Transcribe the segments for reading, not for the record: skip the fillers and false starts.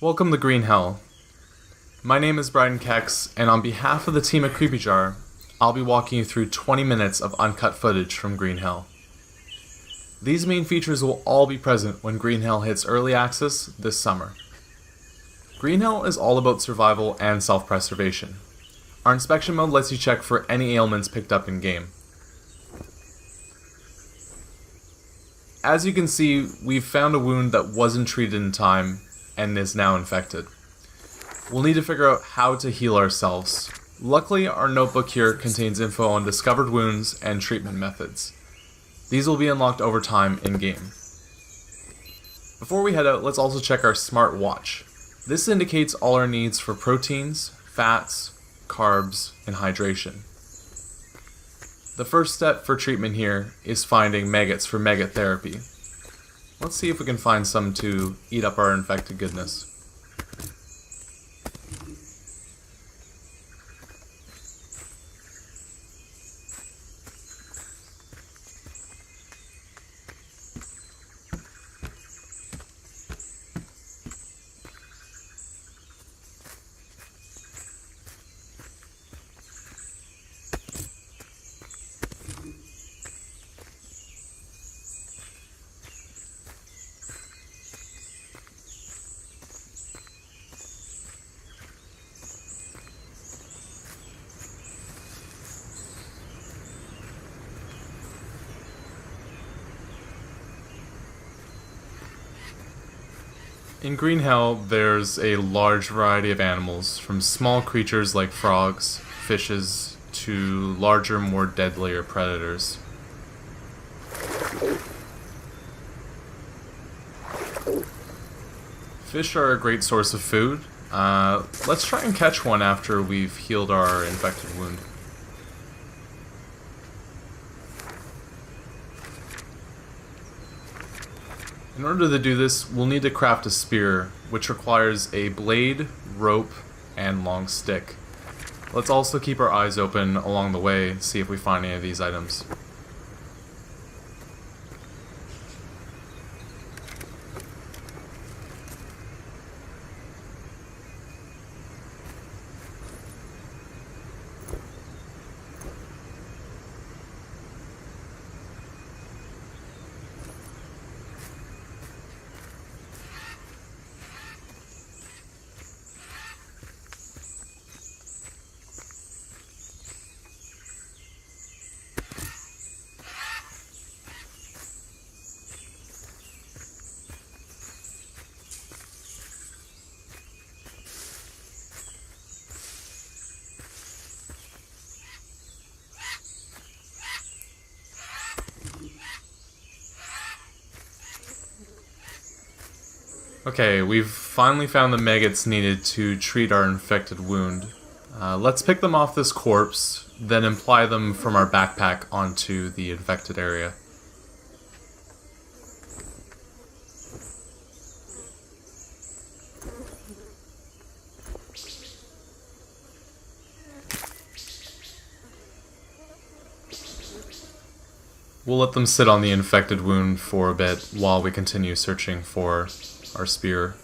Welcome to Green Hell. My name is Brian Kex, and on behalf of the team at Creepy Jar, I'll be walking you through 20 minutes of uncut footage from Green Hell. These main features will all be present when Green Hell hits early access this summer. Green Hell is all about survival and self-preservation. Our inspection mode lets you check for any ailments picked up in-game. As you can see, we've found a wound that wasn't treated in time and is now infected. We'll need to figure out how to heal ourselves. Luckily, our notebook here contains info on discovered wounds and treatment methods. These will be unlocked over time in-game. Before we head out, let's also check our smart watch. This indicates all our needs for proteins, fats, carbs, and hydration. The first step for treatment here is finding maggots for maggot therapy. Let's see if we can find some to eat up our infected goodness. In Green Hell, there's a large variety of animals, from small creatures like frogs, fishes, to larger, more deadlier predators. Fish are a great source of food. Let's try and catch one after we've healed our infected wound. In order to do this, we'll need to craft a spear, which requires a blade, rope, and long stick. Let's also keep our eyes open along the way, see if we find any of these items. Okay, we've finally found the maggots needed to treat our infected wound. Let's pick them off this corpse, then apply them from our backpack onto the infected area. We'll let them sit on the infected wound for a bit while we continue searching for our spear.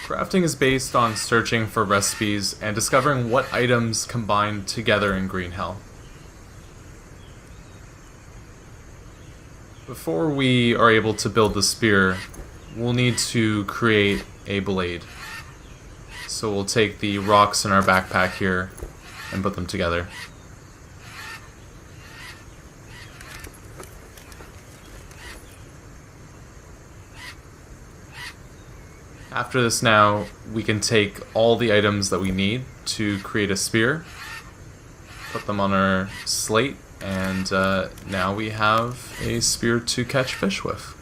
Crafting is based on searching for recipes and discovering what items combine together in Green Hell. Before we are able to build the spear, we'll need to create a blade. So we'll take the rocks in our backpack here and put them together. After this now, we can take all the items that we need to create a spear, Put them on our slate, and now we have a spear to catch fish with.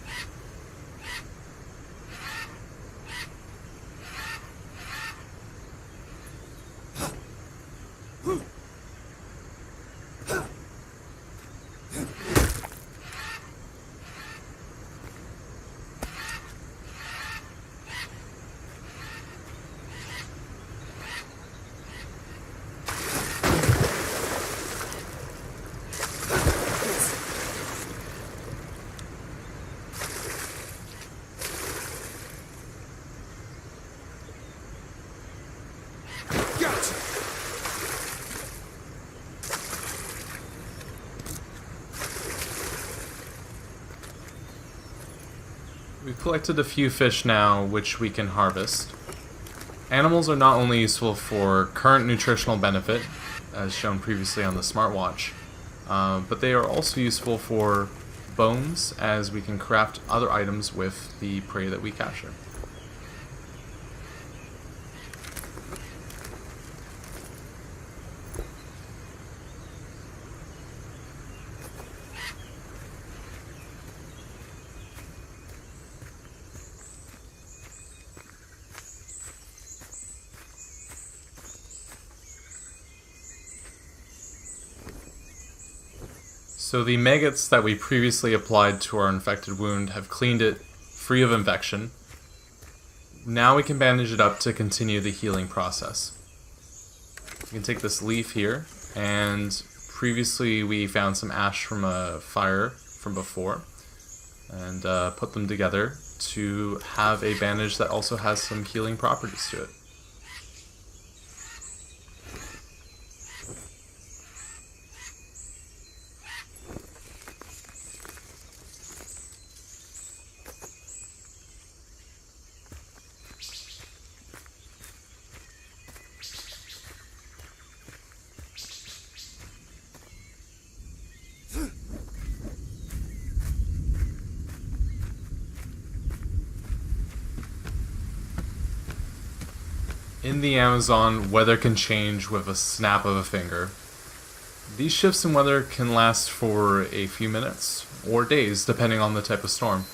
We've collected a few fish now, which we can harvest. Animals are not only useful for current nutritional benefit, as shown previously on the smartwatch, but they are also useful for bones, as we can craft other items with the prey that we capture. So the maggots that we previously applied to our infected wound have cleaned it free of infection. Now we can bandage it up to continue the healing process. You can take this leaf here, and previously we found some ash from a fire from before, and put them together to have a bandage that also has some healing properties to it. In the Amazon, weather can change with a snap of a finger. These shifts in weather can last for a few minutes, or days, depending on the type of storm.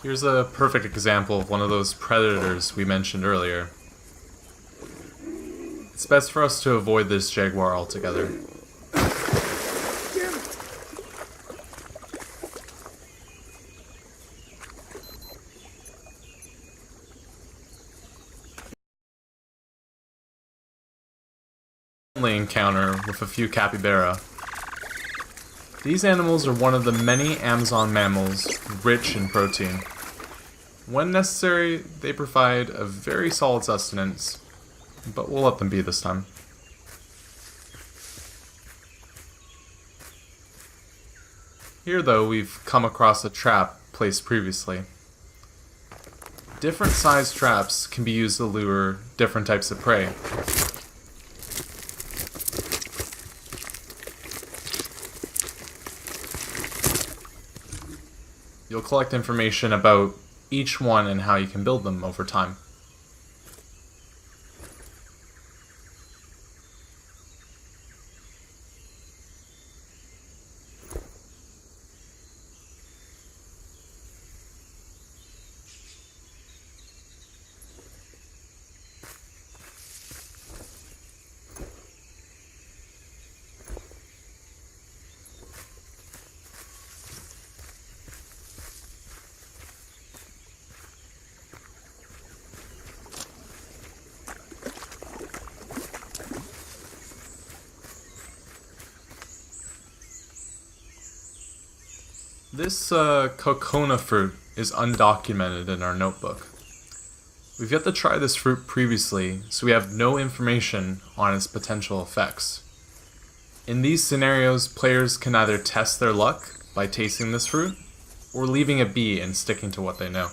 Here's a perfect example of one of those predators we mentioned earlier. It's best for us to avoid this jaguar altogether. Friendly encounter with a few capybara. These animals are one of the many Amazon mammals rich in protein. When necessary, they provide a very solid sustenance, but we'll let them be this time. Here, though, we've come across a trap placed previously. Different sized traps can be used to lure different types of prey. You'll collect information about each one and how you can build them over time. This cocona fruit is undocumented in our notebook. We've yet to try this fruit previously, so we have no information on its potential effects. In these scenarios, players can either test their luck by tasting this fruit, or leaving it be and sticking to what they know.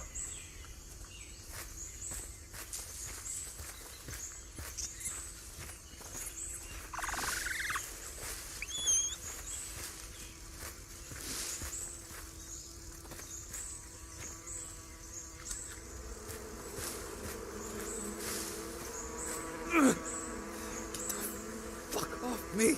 Fuck off me!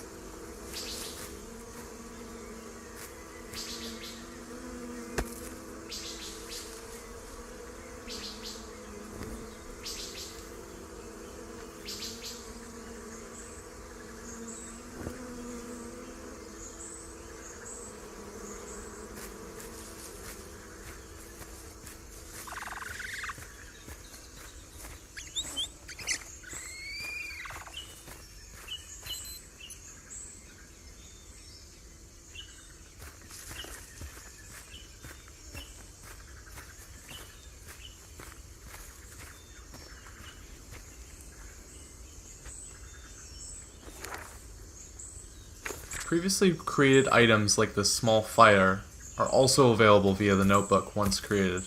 Previously created items like this small fire are also available via the notebook once created.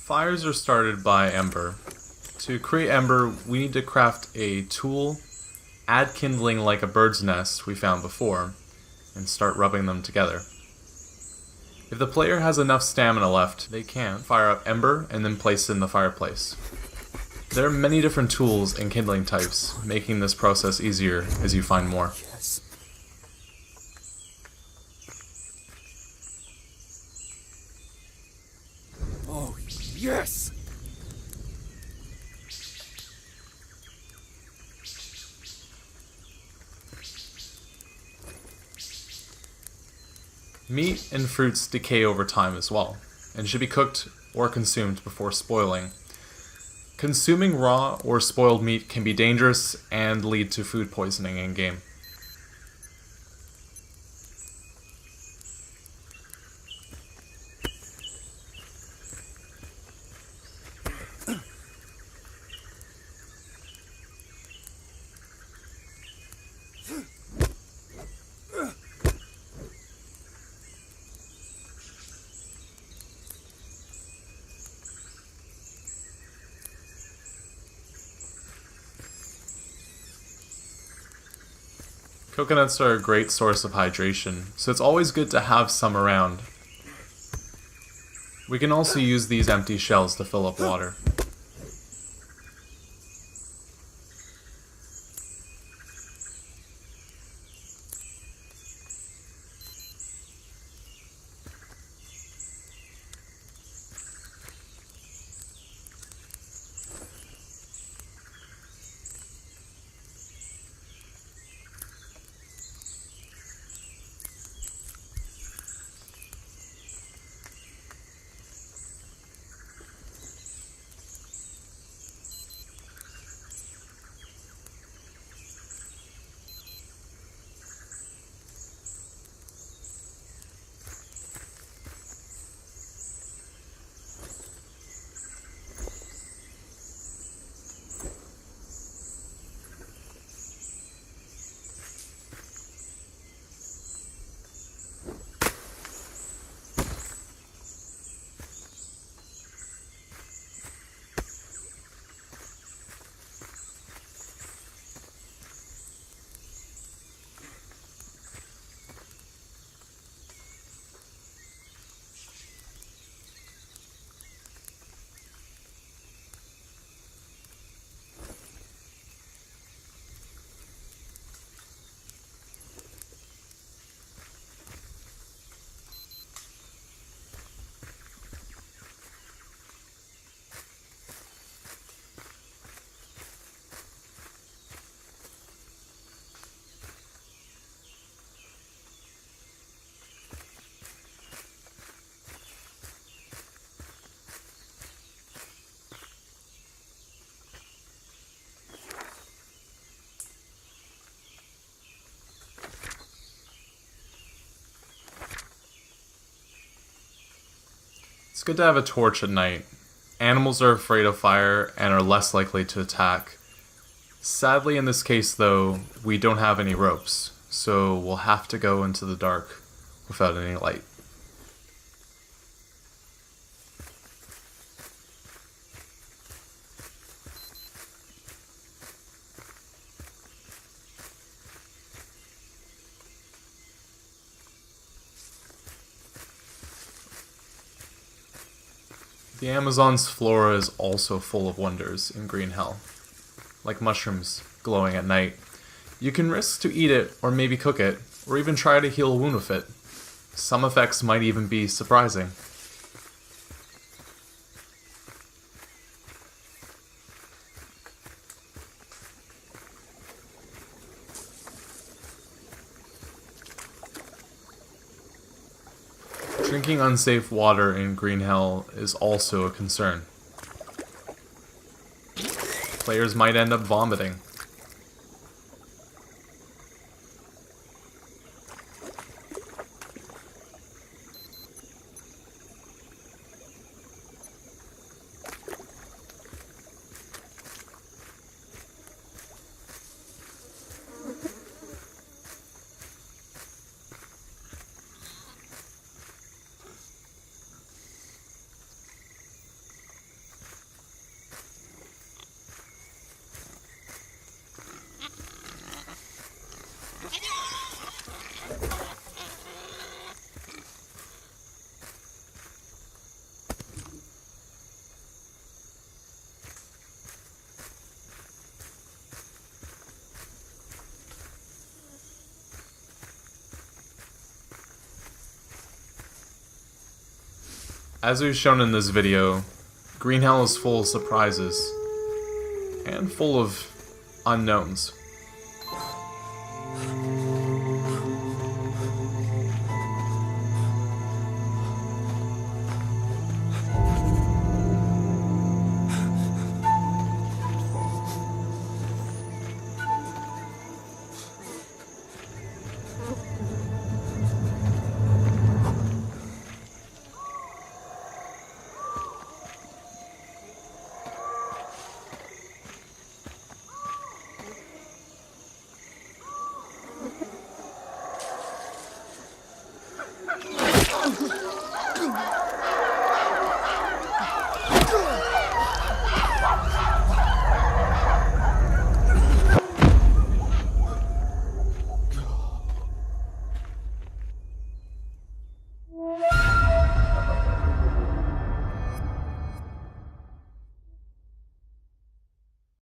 Fires are started by ember. To create ember, we need to craft a tool, add kindling like a bird's nest we found before, and start rubbing them together. If the player has enough stamina left, they can fire up ember and then place it in the fireplace. There are many different tools and kindling types, making this process easier as you find more. Yes. Oh, yes! Meat and fruits decay over time as well, and should be cooked or consumed before spoiling. Consuming raw or spoiled meat can be dangerous and lead to food poisoning in-game. Coconuts are a great source of hydration, so it's always good to have some around. We can also use these empty shells to fill up water. It's good to have a torch at night. Animals are afraid of fire and are less likely to attack. Sadly, in this case, though, we don't have any ropes, so we'll have to go into the dark without any light. The Amazon's flora is also full of wonders in Green Hell, like mushrooms glowing at night. You can risk to eat it, or maybe cook it, or even try to heal a wound with it. Some effects might even be surprising. Drinking unsafe water in Green Hell is also a concern. Players might end up vomiting. As we've shown in this video, Green Hell is full of surprises and full of unknowns.